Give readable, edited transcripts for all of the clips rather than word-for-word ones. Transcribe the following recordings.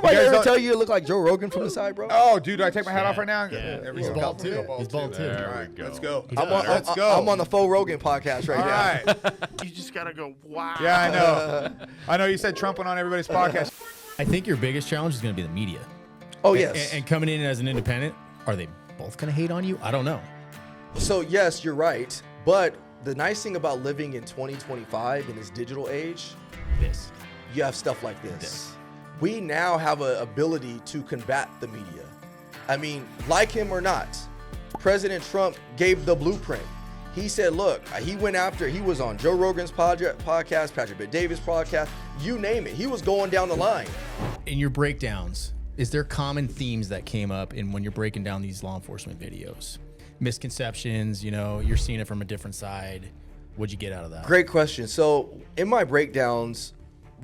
Nobody ever tell you look like Joe Rogan from the side, bro? Oh, dude, do I take my hat off right now? Yeah. He's bald too. He's bald too. All right, let's go. I'm on the Faux Rogan podcast right now. All right. You just gotta go. Wow. Yeah, I know. I know you said Trump went on everybody's podcast. I think your biggest challenge is going to be the media. Oh, yes. And coming in as an independent, are they both going to hate on you? I don't know. So, yes, you're right. But the nice thing about living in 2025 in this digital age, you have stuff like this. We now have an ability to combat the media. I mean, like him or not, President Trump gave the blueprint. He said, look, he was on Joe Rogan's podcast, Patrick Bet-David's podcast, you name it. He was going down the line. In your breakdowns, is there common themes that came up in when you're breaking down these law enforcement videos? Misconceptions, you're seeing it from a different side. What'd you get out of that? Great question. So in my breakdowns,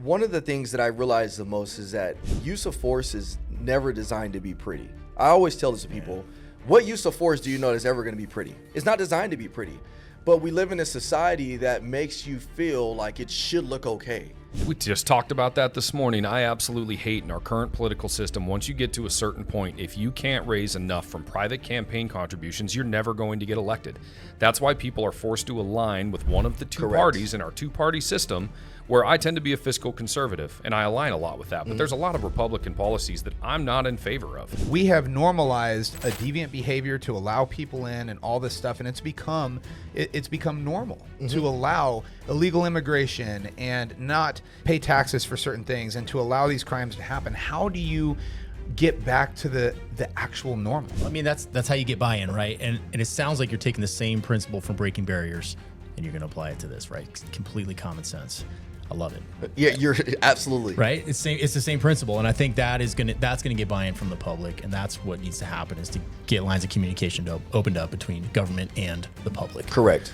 one of the things that I realized the most is that use of force is never designed to be pretty. I always tell this to people, what use of force do you know is ever going to be pretty? It's not designed to be pretty. But we live in a society that makes you feel like it should look okay. We just talked about that this morning. I absolutely hate in our current political system, once you get to a certain point, if you can't raise enough from private campaign contributions, you're never going to get elected. That's why people are forced to align with one of the two parties in our two-party system, where I tend to be a fiscal conservative, and I align a lot with that. But there's a lot of Republican policies that I'm not in favor of. We have normalized a deviant behavior to allow people in and all this stuff, and it's become normal to allow illegal immigration and not pay taxes for certain things and to allow these crimes to happen. How do you get back to the actual normal? I mean, that's how you get buy-in, right? And it sounds like you're taking the same principle from breaking barriers and you're going to apply it to this, right? It's completely common sense. I love it. Yeah, you're absolutely right. It's the same principle, and I think that's gonna get buy-in from the public, and that's what needs to happen is to get lines of communication opened up between government and the public. Correct.